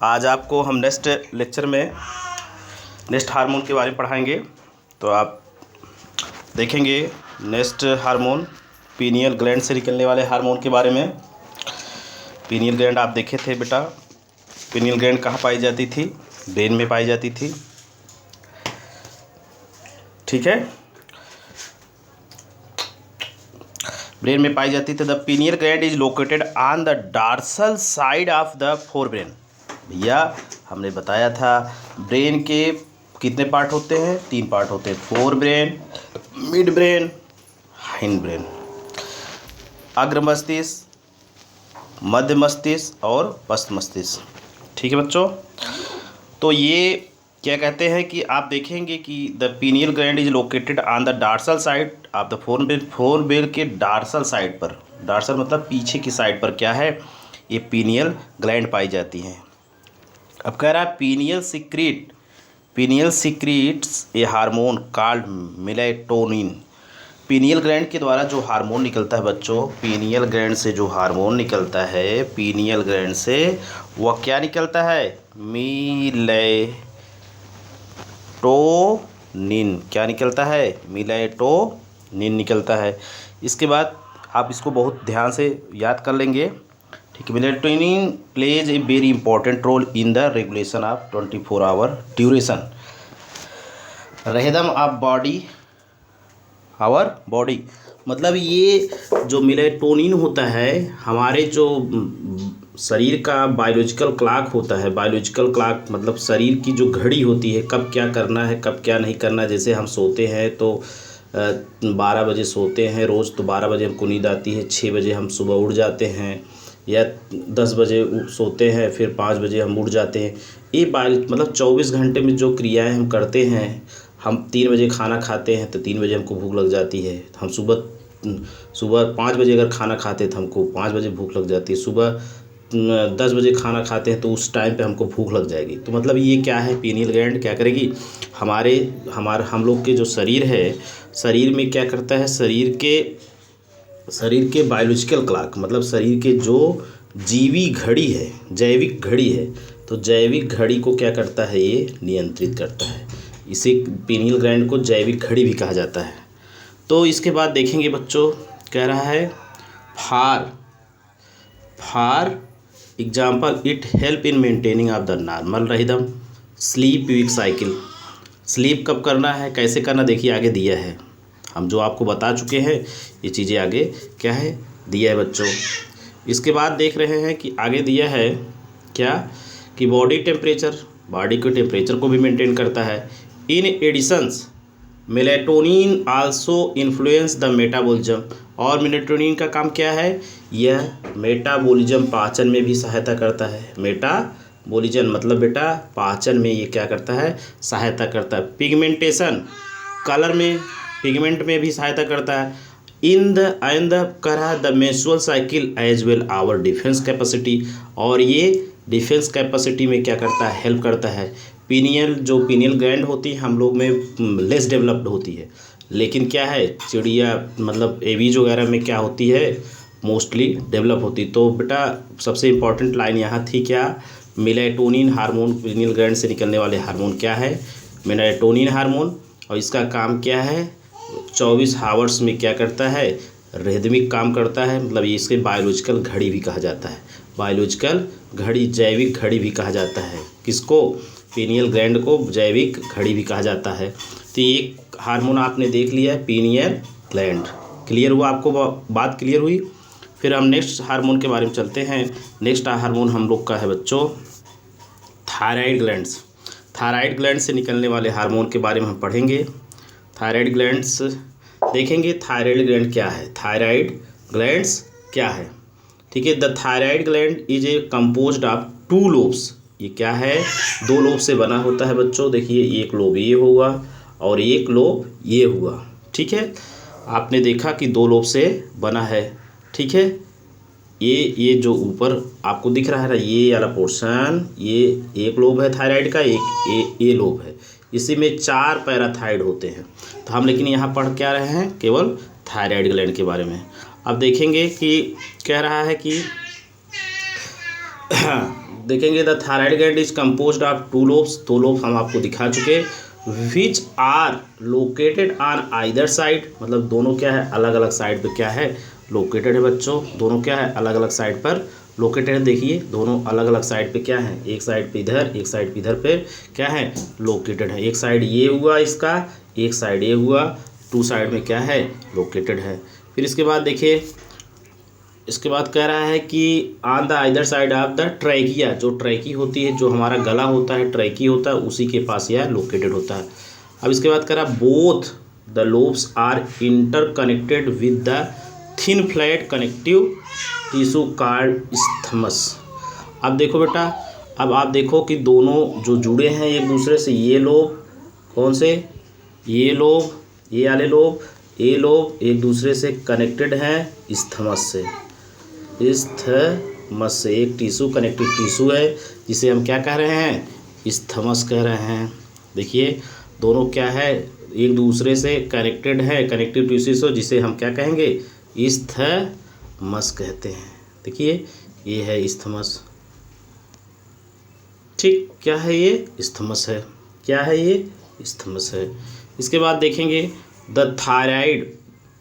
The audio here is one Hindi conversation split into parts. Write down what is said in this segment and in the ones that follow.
आज आपको हम नेक्स्ट लेक्चर में नेक्स्ट हार्मोन के बारे में पढ़ाएंगे। तो आप देखेंगे नेक्स्ट हार्मोन पीनियल ग्लैंड से निकलने वाले हार्मोन के बारे में। पीनियल ग्लैंड आप देखे थे बेटा, पीनियल ग्लैंड कहाँ पाई जाती थी? ब्रेन में पाई जाती थी, ठीक है, ब्रेन में पाई जाती थी। The pineal gland is located on the dorsal side of the fore brain. भैया हमने बताया था ब्रेन के कितने पार्ट होते हैं? 3 पार्ट होते हैं, fore brain, mid brain, hind brain, अग्र मस्तिष्क, मध्य मस्तिष्क और पश्च मस्तिष्क, ठीक है बच्चों। तो ये क्या कहते हैं कि आप देखेंगे कि the pineal gland is located on the dorsal side of the fore brain के डॉर्सल साइड पर, डॉर्सल मतलब पीछे की साइड पर क्या है, ये पीनियल ग्लैंड पाई जाती हैं। अब कह रहा है pineal secretes a hormone called melatonin. Pineal gland के द्वारा जो हार्मोन निकलता है बच्चों, पीनियल ग्लैंड से जो हार्मोन निकलता है, पीनियल ग्लैंड से वह क्या निकलता है? मेलेटोनिन। क्या निकलता है? मेलेटोनिन निकलता है। इसके बाद आप इसको बहुत ध्यान से याद कर लेंगे, ठीक है। Melatonin plays a very important role in the regulation of 24 hour duration rhythm of body, our body. मतलब ये जो मेलेटोनिन होता है हमारे जो शरीर का बायोलॉजिकल क्लॉक होता है, बायोलॉजिकल क्लॉक मतलब शरीर की जो घड़ी होती है, कब क्या करना है कब क्या नहीं करना। जैसे हम सोते हैं तो 12 बजे सोते हैं रोज़, तो 12 बजे हमको नींद आती है, 6 बजे हम सुबह उठ जाते हैं, या 10 बजे सोते हैं फिर 5 बजे हम उठ जाते हैं। ये मतलब 24 घंटे में जो क्रियाएं हम करते हैं, हम 3 बजे खाना खाते हैं तो 3 बजे हमको भूख लग जाती है। हम सुबह 5 बजे अगर खाना खाते हैं तो हमको 5 बजे भूख लग जाती है। सुबह 10 बजे खाना खाते हैं तो उस टाइम पे हमको भूख लग जाएगी। तो मतलब ये क्या है, पीनियल ग्लैंड क्या करेगी, हम लोग के जो शरीर है, शरीर में क्या करता है, शरीर के बायोलॉजिकल क्लॉक मतलब शरीर के जो जीवी घड़ी है, जैविक घड़ी है, तो जैविक घड़ी को क्या करता है, ये नियंत्रित करता है। इसे पीनियल ग्लैंड को जैविक घड़ी भी कहा जाता है। तो इसके बाद देखेंगे बच्चों, कह रहा है for example it help in maintaining of the normal rhythm sleep wake cycle. Sleep कब करना है, कैसे करना, देखिए आगे दिया है। हम जो आपको बता चुके हैं ये चीज़ें आगे क्या है दिया है बच्चों। इसके बाद देख रहे हैं कि आगे दिया है क्या कि बॉडी टेम्परेचर, बॉडी के टेम्परेचर को भी मेंटेन करता है। In additions melatonin also influence the metabolism. और मेलेटोनिन का काम क्या है, यह मेटाबॉलिज्म पाचन में भी सहायता करता है। मेटाबॉलिज्म मतलब बेटा पाचन में ये क्या करता है, सहायता करता है। पिगमेंटेशन कलर में, पिगमेंट में भी सहायता करता है। इन द करा the menstrual cycle as well our defence capacity. और ये डिफेंस कैपेसिटी में क्या करता है, हेल्प करता है। पीनियल ग्लैंड होती है हम लोग में लेस डेवलप्ड होती है, लेकिन क्या है चिड़िया मतलब एवीज वगैरह में क्या होती है, मोस्टली डेवलप होती। तो बेटा सबसे इम्पॉर्टेंट लाइन यहाँ थी क्या, मेलेटोनिन हार्मोन, पीनियल ग्लैंड से निकलने वाले हार्मोन क्या है, मेलेटोनिन हार्मोन। और इसका काम क्या है, 24 आवर्स में क्या करता है, रिदमिक काम करता है। मतलब इसके बायोलॉजिकल घड़ी भी कहा जाता है, बायोलॉजिकल घड़ी, जैविक घड़ी भी कहा जाता है। किसको, पीनियल ग्लैंड को जैविक घड़ी भी कहा जाता है। तो एक हार्मोन आपने देख लिया है पीनियल ग्लैंड, क्लियर हुआ आपको, बात क्लियर हुई। फिर हम नेक्स्ट हार्मोन के बारे में चलते हैं। नेक्स्ट हार्मोन हम लोग का है बच्चों थायराइड ग्लैंड्स। थायराइड ग्लैंड से निकलने वाले हार्मोन के बारे में हम पढ़ेंगे। थायराइड ग्लैंड्स देखेंगे, थायराइड ग्लैंड क्या है, थायराइड ग्लैंड्स क्या है, ठीक है। The thyroid gland is a composed of 2 lobes. ये क्या है, 2 लोब से बना होता है बच्चों। देखिए एक लोब ये होगा और एक लोब ये हुआ, ठीक है। आपने देखा कि 2 लोब से बना है, ठीक है। ये जो ऊपर आपको दिख रहा है ना, ये वाला पोर्शन, ये एक लोब है थायराइड का, एक ये लोब है। इसी में 4 पैराथाइड होते हैं। तो हम लेकिन यहाँ पढ़ क्या रहे हैं, केवल थायराइड ग्लैंड के बारे में। अब देखेंगे कि कह रहा है कि देखेंगे the thyroid gland is composed of two lobes, दो लोब हम आपको दिखा चुके, which are located on either side, मतलब दोनों क्या है अलग अलग साइड पे क्या है लोकेटेड है बच्चों, दोनों क्या है अलग अलग साइड पर लोकेटेड है। देखिए दोनों अलग अलग साइड पे क्या है, एक साइड पे इधर, एक साइड पे इधर पे क्या है लोकेटेड है। एक साइड ये हुआ इसका, एक साइड ये हुआ, टू साइड में क्या है लोकेटेड है। फिर इसके बाद देखिए, इसके बाद कह रहा है कि on the either side of the trachea, जो ट्रैकी होती है, जो हमारा गला होता है ट्रैकी होता है, उसी के पास यह लोकेटेड होता है। अब इसके बाद कह रहा है both the lobes are interconnected with the thin flat connective tissue called isthmus. अब देखो बेटा, अब आप देखो कि दोनों जो जुड़े हैं एक दूसरे से, ये लोब कौन से, ये लोब, ये वाले लोब, ये लोब एक दूसरे से कनेक्टेड हैं इस्थमस से, इस्थमस से एक टिश्यू कनेक्टिव टिश्यू है जिसे हम क्या कह रहे हैं इस्थमस कह रहे हैं। देखिए दोनों क्या है एक दूसरे से कनेक्टेड है, कनेक्टिव टिश्यू से, जिसे हम क्या कहेंगे इस्थमस कहते हैं। देखिए ये है इस्थमस, ठीक, क्या है ये इस्थमस है, क्या है ये इस्थमस है। इसके बाद देखेंगे द थायराइड,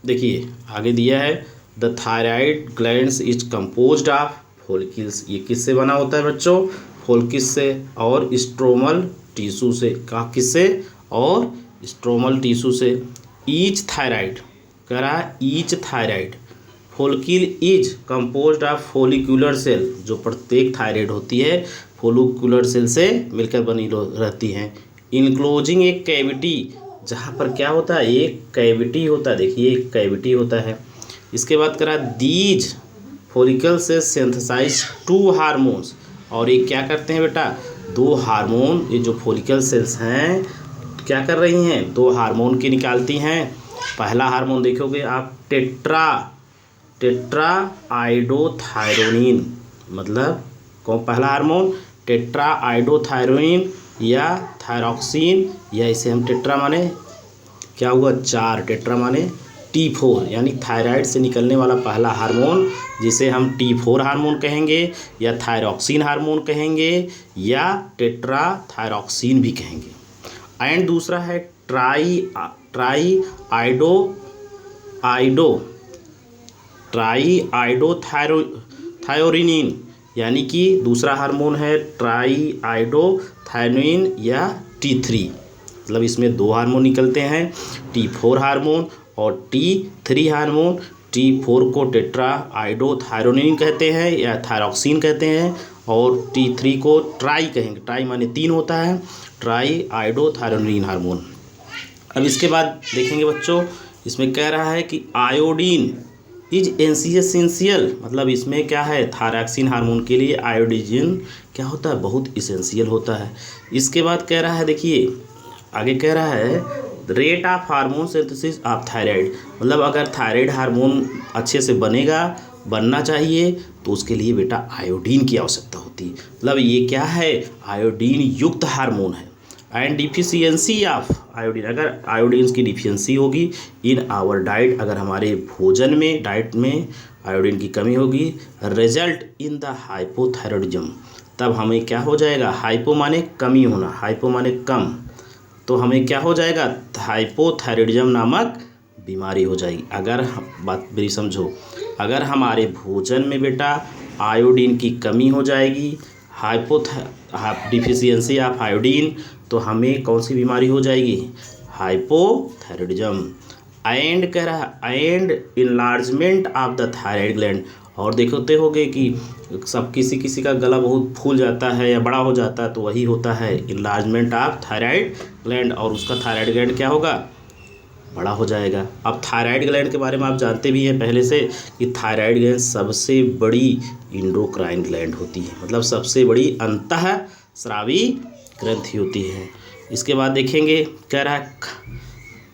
देखिए आगे दिया है the thyroid glands is composed of follicles, ये किससे बना होता है बच्चों फॉलिकल्स से और स्ट्रोमल टिश्यू से, कहा किससे और स्ट्रोमल टिश्यू से। ईच थायराइड कह रहा है each thyroid follicle is composed of follicular cell, जो प्रत्येक थायराइड होती है फॉलिकुलर सेल से मिलकर बनी रहती हैं। इनक्लोजिंग एक कैविटी, जहाँ पर क्या होता है एक कैविटी होता है, देखिए एक कैविटी होता है। इसके बाद करा दीज फॉलिकल से सिंथेसाइज टू हार्मोन्स, और ये क्या करते हैं बेटा दो हार्मोन, ये जो फॉलिकल सेल्स हैं क्या कर रही हैं दो हार्मोन की निकालती हैं। पहला हार्मोन देखोगे आप टेट्रा आइडोथायरोनिन, मतलब कौन पहला हार्मोन टेट्रा आइडोथायरोनिन या थायरॉक्सिन, या इसे हम टेट्रा माने क्या हुआ चार, टेट्रा माने T4, यानी थायराइड से निकलने वाला पहला हार्मोन जिसे हम T4 हार्मोन कहेंगे या थायरॉक्सिन हार्मोन कहेंगे या टेट्रा थायरॉक्सिन भी कहेंगे। एंड दूसरा है ट्राई आइडोथायरोनिन, यानी कि दूसरा हार्मोन है ट्राई आइडोथायरोनिन या T3, मतलब इसमें दो हार्मोन निकलते हैं T4 हार्मोन और T3 हार्मोन। T4 को टेट्रा आइडोथायरोनिन कहते हैं या थायरॉक्सिन कहते हैं और T3 को ट्राई कहेंगे, ट्राई माने तीन होता है, ट्राई आइडोथायरोनिन हार्मोन। अब इसके बाद देखेंगे बच्चों, इसमें कह रहा है कि आयोडीन इज एसेंशियल, मतलब इसमें क्या है थायरॉक्सिन हार्मोन के लिए आयोडीन क्या होता है बहुत इसेंशियल होता है। इसके बाद कह रहा है, देखिए आगे कह रहा है rate of hormone synthesis of thyroid, मतलब अगर थायराइड हार्मोन अच्छे से बनना चाहिए तो उसके लिए बेटा आयोडीन की आवश्यकता होती है, मतलब ये क्या है आयोडीन युक्त हार्मोन है। एंड डिफिशियंसी ऑफ आयोडीन, अगर आयोडीन की डिफिशियंसी होगी इन आवर डाइट, अगर हमारे भोजन में डाइट में आयोडीन की कमी होगी, रिजल्ट इन द हाइपोथायरॉयडिज्म, तब हमें क्या हो जाएगा हाइपो माने कमी होना, हाइपो माने कम, तो हमें क्या हो जाएगा हाइपोथायरॉयडिज्म नामक बीमारी हो जाएगी। अगर बात मेरी समझो, अगर हमारे भोजन में बेटा आयोडीन की कमी हो जाएगी, डिफिशियंसी ऑफ आयोडीन, तो हमें कौन सी बीमारी हो जाएगी हाइपोथायरॉयडिज्म। एंड कह रहा and enlargement of the thyroid gland, और देखते होगे कि सब किसी का गला बहुत फूल जाता है या बड़ा हो जाता है, तो वही होता है इनलार्जमेंट ऑफ थायराइड ग्लैंड, और उसका थायराइड ग्लैंड क्या होगा बड़ा हो जाएगा। अब थायराइड ग्लैंड के बारे में आप जानते भी हैं पहले से कि थायराइड ग्लैंड सबसे बड़ी इंडोक्राइन ग्लैंड होती है, मतलब सबसे बड़ी अंतःस्रावी ग्रंथि होती है। इसके बाद देखेंगे कह रहा है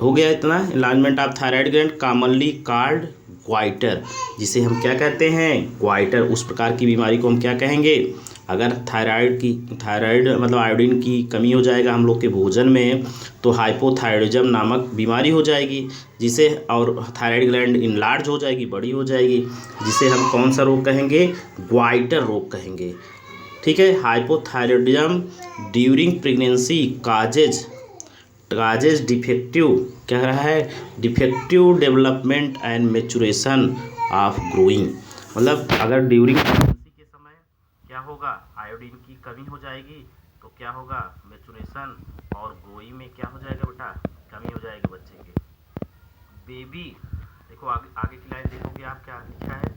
हो गया इतना enlargement of thyroid gland, commonly called goitre, जिसे हम क्या कहते हैं ग्वाइटर, उस प्रकार की बीमारी को हम क्या कहेंगे, अगर थायराइड मतलब आयोडीन की कमी हो जाएगा हम लोग के भोजन में तो हाइपोथायरॉयडिज्म नामक बीमारी हो जाएगी, जिसे और थायराइड ग्लैंड इनलार्ज हो जाएगी, बड़ी हो जाएगी, जिसे हम कौन सा रोग कहेंगे ग्वाइटर रोग कहेंगे। ठीक है। Hypothyroidism during pregnancy causes defective, क्या रहा है, defective development and maturation of growing. मतलब अगर ड्यूरिंग प्रेगनेंसी के समय क्या होगा, आयोडीन की कमी हो जाएगी तो क्या होगा, मैच्योरेशन और ग्रोइंग में क्या हो जाएगा बेटा, कमी हो जाएगी बच्चे के। बेबी देखो आगे की लाइन देखोगे आप, क्या लिखा है,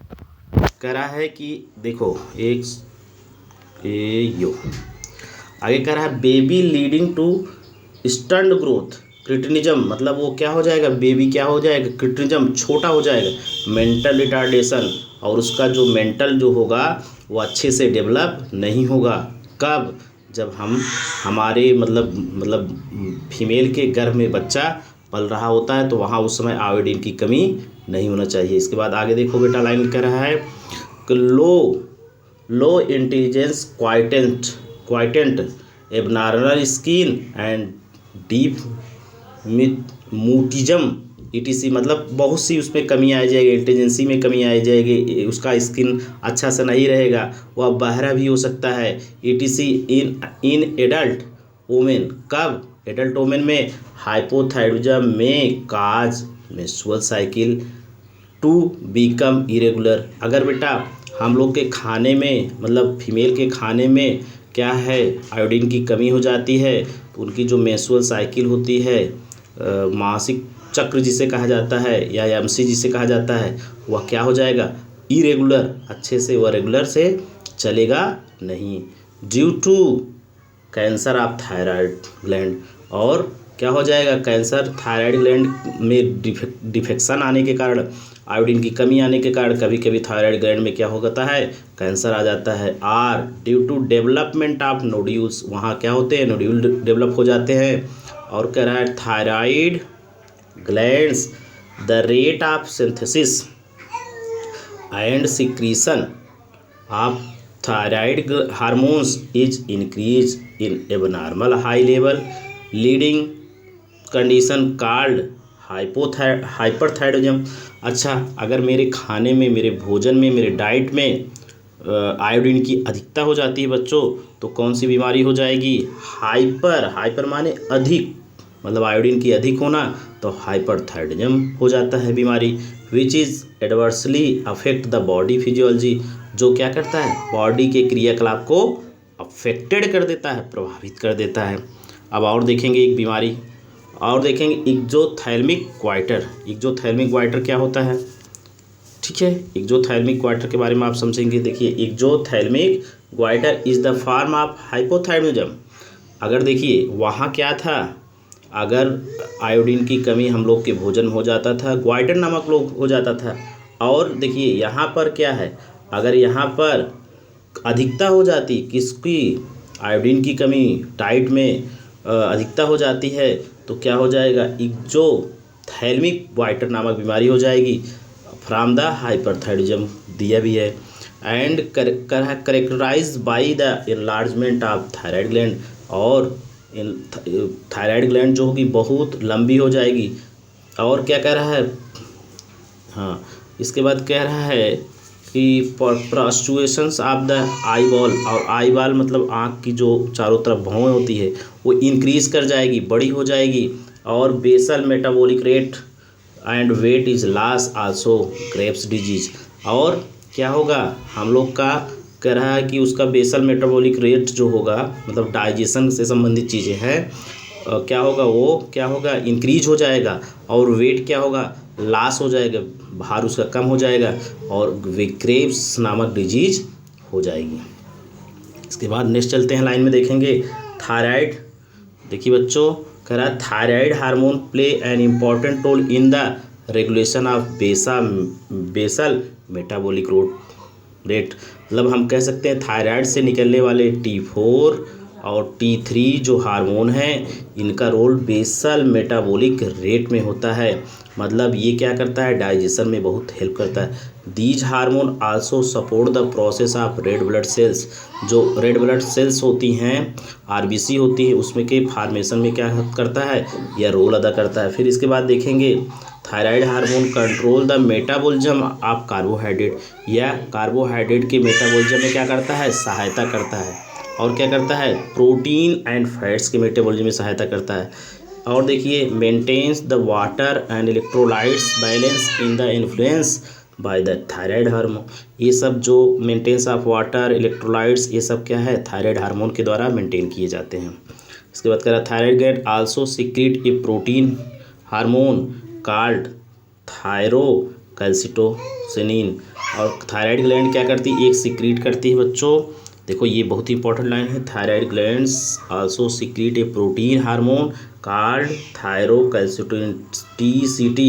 कह रहा है कि देखो आगे कह रहा है baby leading to stunt growth cretinism, मतलब वो क्या हो जाएगा, बेबी क्या हो जाएगा, क्रिटिनिज्म, छोटा हो जाएगा, मेंटल रिटार्डेशन, और उसका जो मेंटल जो होगा वो अच्छे से डेवलप नहीं होगा। कब, जब हमारे मतलब फीमेल के गर्भ में बच्चा पल रहा होता है तो वहाँ उस समय आयोडीन की कमी नहीं होना चाहिए। इसके बाद आगे देखो बेटा, लाइन कह रहा है कि low intelligence quotient abnormal skin and deep mutism etc, मतलब बहुत सी उसमें कमी आ जाएगी, इंटेलिजेंसी में कमी आ जाएगी, उसका स्किन अच्छा से नहीं रहेगा, वह बहरा भी हो सकता है, ईटीसी इन एडल्ट वोमेन। कब, एडल्ट वोमेन में। हाइपोथायरॉयडिज्म में cause menstrual cycle to become irregular, अगर बेटा हम लोग के खाने में, मतलब फीमेल के खाने में क्या है, आयोडीन की कमी हो जाती है तो उनकी जो मेंस्ट्रुअल साइकिल होती है, मासिक चक्र जिसे कहा जाता है या एमसी जिसे कहा जाता है, वह क्या हो जाएगा, इरेगुलर, अच्छे से वह रेगुलर से चलेगा नहीं, due to cancer of thyroid gland, और क्या हो जाएगा, कैंसर थायराइड ग्लैंड में डिफेक्शन आने के कारण, आयोडीन की कमी आने के कारण कभी कभी थायराइड ग्लैंड में क्या हो जाता है, कैंसर आ जाता है। Or due to development of nodules, वहाँ क्या होते हैं, नोड्यूल डेवलप हो जाते हैं। और कह रहा है thyroid glands the rate of synthesis and secretion of thyroid hormones is increase in abnormal high level leading condition called hyperthyroidism. अच्छा, अगर मेरे खाने में, मेरे भोजन में, मेरे डाइट में आयोडीन की अधिकता हो जाती है बच्चों, तो कौन सी बीमारी हो जाएगी, हाइपर माने अधिक, मतलब आयोडीन की अधिक होना, तो हाइपरथायरॉयडिज्म हो जाता है बीमारी। Which is adversely affect the body physiology, जो क्या करता है, बॉडी के क्रियाकलाप को अफेक्टेड कर देता है, प्रभावित कर देता है। अब और देखेंगे एक बीमारी और देखेंगे, एक्सोथैल्मिक ग्वाइटर क्या होता है, ठीक है। एक्सोथैल्मिक ग्वाइटर के बारे में आप समझेंगे। देखिए, exophthalmic goitre is the form of hypothyroidism. अगर देखिए वहाँ क्या था, अगर आयोडीन की कमी हम लोग के भोजन में हो जाता था, ग्वाइटर नामक लोग हो जाता था। और देखिए यहाँ पर क्या है, अगर यहाँ पर अधिकता हो जाती किसकी, आयोडीन की कमी डाइट में अधिकता हो जाती है, तो क्या हो जाएगा, एक्सोथैल्मिक ग्वाइटर नामक बीमारी हो जाएगी, फ्रॉम द हाइपरथायरॉयडिज्म दिया भी है। And characterize by the enlargement of thyroid gland, और थायराइड ग्लैंड जो होगी बहुत लंबी हो जाएगी। और क्या कह रहा है, हाँ, इसके बाद कह रहा है कि प्रोस्ट्रूएशंस ऑफ द आई बॉल, और आई बॉल मतलब आँख की जो चारों तरफ भौं होती है वो इंक्रीज़ कर जाएगी, बड़ी हो जाएगी। और basal metabolic rate and weight is loss also Graves disease, और क्या होगा, हम लोग का कह रहा है कि उसका बेसल मेटाबॉलिक रेट जो होगा, मतलब डाइजेशन से संबंधित चीज़ें हैं, क्या होगा, वो क्या होगा, इंक्रीज हो जाएगा। और वेट क्या होगा, लॉस हो जाएगा, भार उसका कम हो जाएगा, और क्रेव्स नामक डिजीज हो जाएगी। इसके बाद नेक्स्ट चलते हैं, लाइन में देखेंगे थायराइड। देखिए बच्चों, कह रहा है thyroid hormone play an important role in the regulation of basal metabolic rate, मतलब हम कह सकते हैं थायराइड से निकलने वाले T4 और T3 जो हार्मोन हैं, इनका रोल बेसल मेटाबॉलिक रेट में होता है, मतलब ये क्या करता है, डाइजेशन में बहुत हेल्प करता है। These hormone also support the process of red blood cells, जो रेड ब्लड सेल्स होती हैं, आरबीसी होती है, उसमें के फॉर्मेशन में क्या करता है, यह रोल अदा करता है। फिर इसके बाद देखेंगे thyroid hormone control the metabolism of carbohydrate, या कार्बोहाइड्रेट के मेटाबॉलिज्म में क्या करता है, सहायता करता है। और क्या करता है, प्रोटीन एंड फैट्स के मेटाबॉलिज्म में सहायता करता है। और देखिए, maintains the water and electrolytes balance in the influence by the thyroid hormone. ये सब जो मेंटेनेंस ऑफ वाटर, इलेक्ट्रोलाइट्स, ये सब क्या है, थायराइड हार्मोन के द्वारा मेंटेन किए जाते हैं। इसके बाद कह रहा है thyroid gland also secrete a protein hormone called थायरोकैल्सिटोसिनिन। और थायराइड ग्लैंड क्या करती है, एक सीक्रेट करती है बच्चों। देखो ये बहुत ही इंपॉर्टेंट लाइन है, thyroid glands also secrete a protein hormone called thyrocalcitonin TCT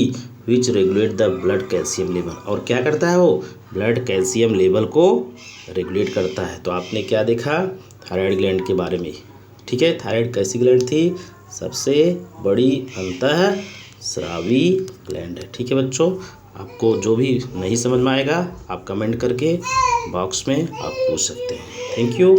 which regulate the blood calcium level. और क्या करता है वो, ब्लड कैल्शियम लेवल को रेगुलेट करता है। तो आपने क्या देखा थायराइड ग्लैंड के बारे में, ठीक है। थायराइड कैसी ग्लैंड थी, सबसे बड़ी अंतःस्रावी ग्लैंड है, ठीक है बच्चों। आपको जो भी नहीं समझ में आएगा आप कमेंट करके बॉक्स में आप पूछ सकते हैं। Thank you.